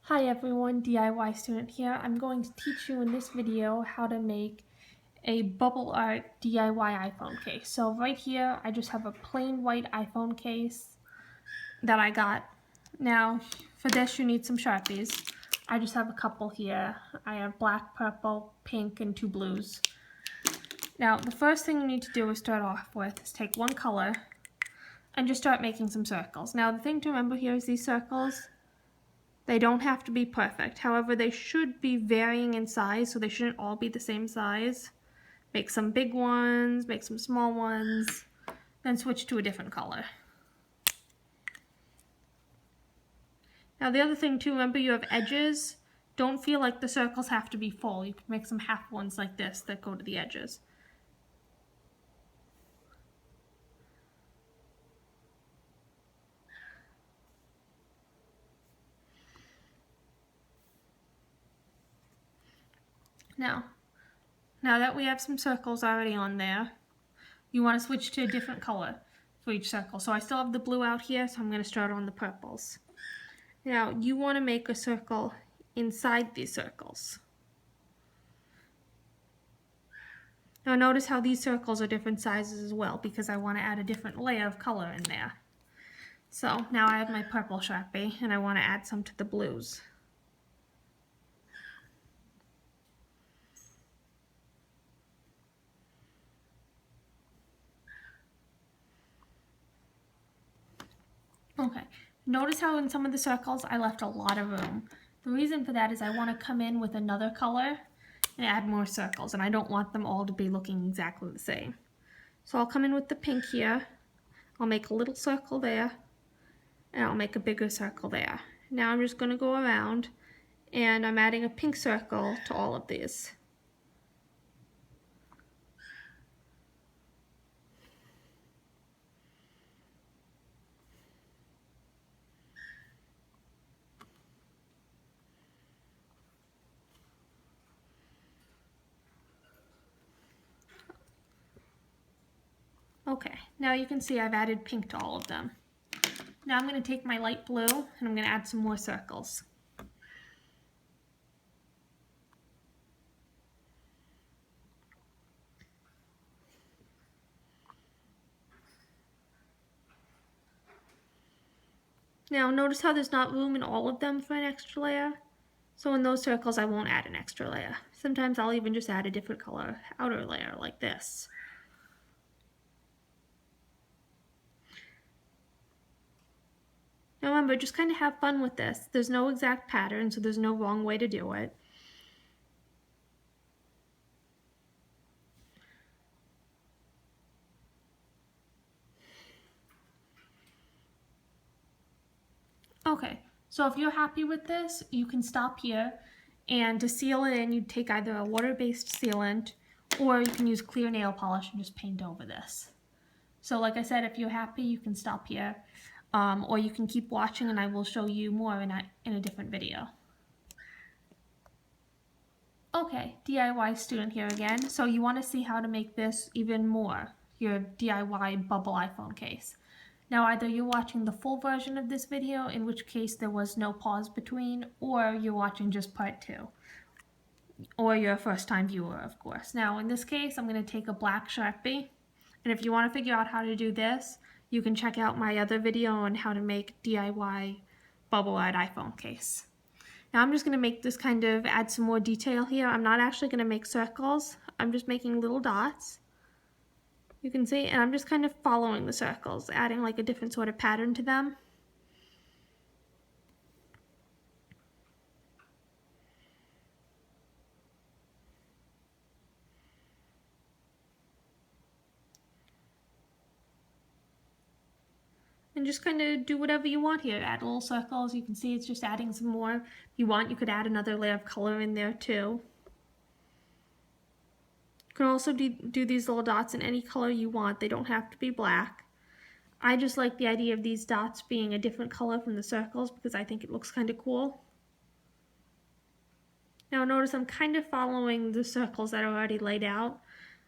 Hi everyone, DIY student here. I'm going to teach you in this video how to make a bubble art DIY iPhone case. So right here, I just have a plain white iPhone case that I got. Now, for this you need some Sharpies. I just have a couple here. I have black, purple, pink, and two blues. Now, the first thing you need to do is start off with is take one color and just start making some circles. Now, the thing to remember here is these circles, they don't have to be perfect. However, they should be varying in size, so they shouldn't all be the same size. Make some big ones, make some small ones, then switch to a different color. Now the other thing too, remember you have edges. Don't feel like the circles have to be full. You can make some half ones like this that go to the edges. Now that we have some circles already on there, you want to switch to a different color for each circle. So I still have the blue out here, so I'm going to start on the purples. Now you want to make a circle inside these circles. Now notice how these circles are different sizes as well, because I want to add a different layer of color in there. So now I have my purple Sharpie and I want to add some to the blues. Okay, notice how in some of the circles I left a lot of room. The reason for that is I want to come in with another color and add more circles, and I don't want them all to be looking exactly the same. So I'll come in with the pink here, I'll make a little circle there, and I'll make a bigger circle there. Now I'm just going to go around and I'm adding a pink circle to all of these. Okay, now you can see I've added pink to all of them. Now I'm going to take my light blue and I'm going to add some more circles. Now notice how there's not room in all of them for an extra layer. So in those circles I won't add an extra layer. Sometimes I'll even just add a different color outer layer like this. Now remember, just kind of have fun with this. There's no exact pattern, so there's no wrong way to do it. Okay, so if you're happy with this, you can stop here, and to seal it in, you'd take either a water-based sealant or you can use clear nail polish and just paint over this. So like I said, if you're happy, you can stop here, or you can keep watching and I will show you more in a different video. Okay, DIY student here again. So you want to see how to make this even more, your DIY bubble iPhone case. Now either you're watching the full version of this video, in which case there was no pause between, or you're watching just part 2. Or you're a first time viewer, of course. Now in this case, I'm going to take a black Sharpie. And if you want to figure out how to do this, you can check out my other video on how to make DIY bubble art iPhone case. Now I'm just going to make this kind of add some more detail here. I'm not actually going to make circles. I'm just making little dots. You can see, and I'm just kind of following the circles, adding like a different sort of pattern to them. And just kind of do whatever you want here. Add little circles. You can see it's just adding some more. If you want, you could add another layer of color in there too. You can also do these little dots in any color you want. They don't have to be black. I just like the idea of these dots being a different color from the circles because I think it looks kind of cool. Now notice I'm kind of following the circles that are already laid out.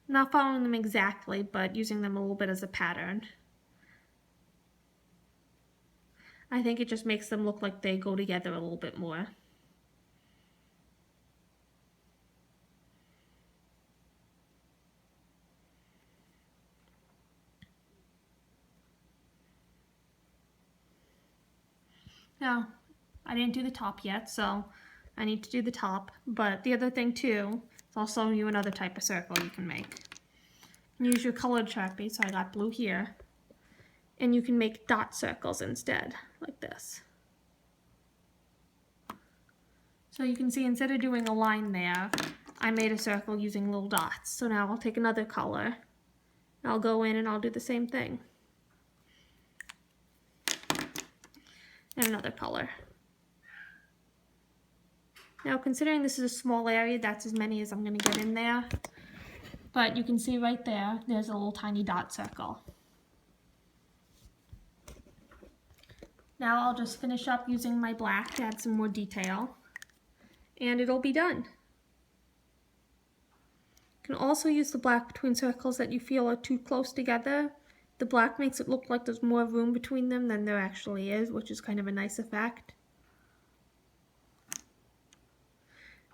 I'm not following them exactly, but using them a little bit as a pattern. I think it just makes them look like they go together a little bit more. Now, I didn't do the top yet, so I need to do the top. But the other thing too, is I'll show you another type of circle you can make. You can use your colored Sharpie, so I got blue here. And you can make dot circles instead, like this. So you can see instead of doing a line there, I made a circle using little dots. So now I'll take another color, and I'll go in and I'll do the same thing. And another color. Now considering this is a small area, that's as many as I'm going to get in there. But you can see right there, there's a little tiny dot circle. Now I'll just finish up using my black to add some more detail. And it'll be done. You can also use the black between circles that you feel are too close together. The black makes it look like there's more room between them than there actually is, which is kind of a nice effect.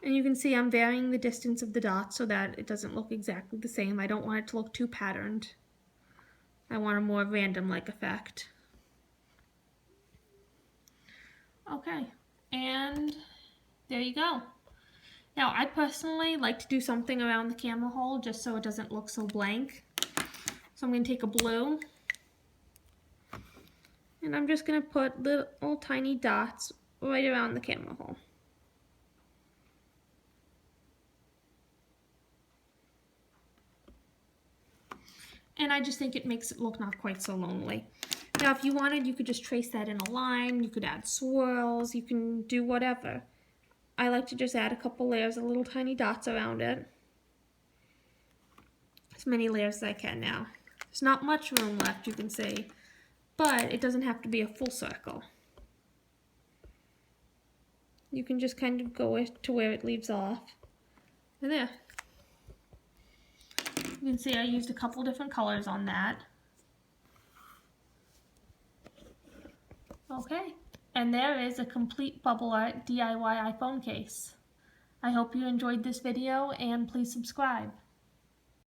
And you can see I'm varying the distance of the dots so that it doesn't look exactly the same. I don't want it to look too patterned. I want a more random-like effect. Okay, and there you go. Now, I personally like to do something around the camera hole just so it doesn't look so blank. So I'm going to take a blue, and I'm just going to put little tiny dots right around the camera hole. And I just think it makes it look not quite so lonely. Now, if you wanted, you could just trace that in a line, you could add swirls, you can do whatever. I like to just add a couple layers of little tiny dots around it. As many layers as I can now. There's not much room left, you can see, but it doesn't have to be a full circle. You can just kind of go to where it leaves off. And there. You can see I used a couple different colors on that. Okay, and there is a complete bubble art DIY iPhone case. I hope you enjoyed this video and please subscribe.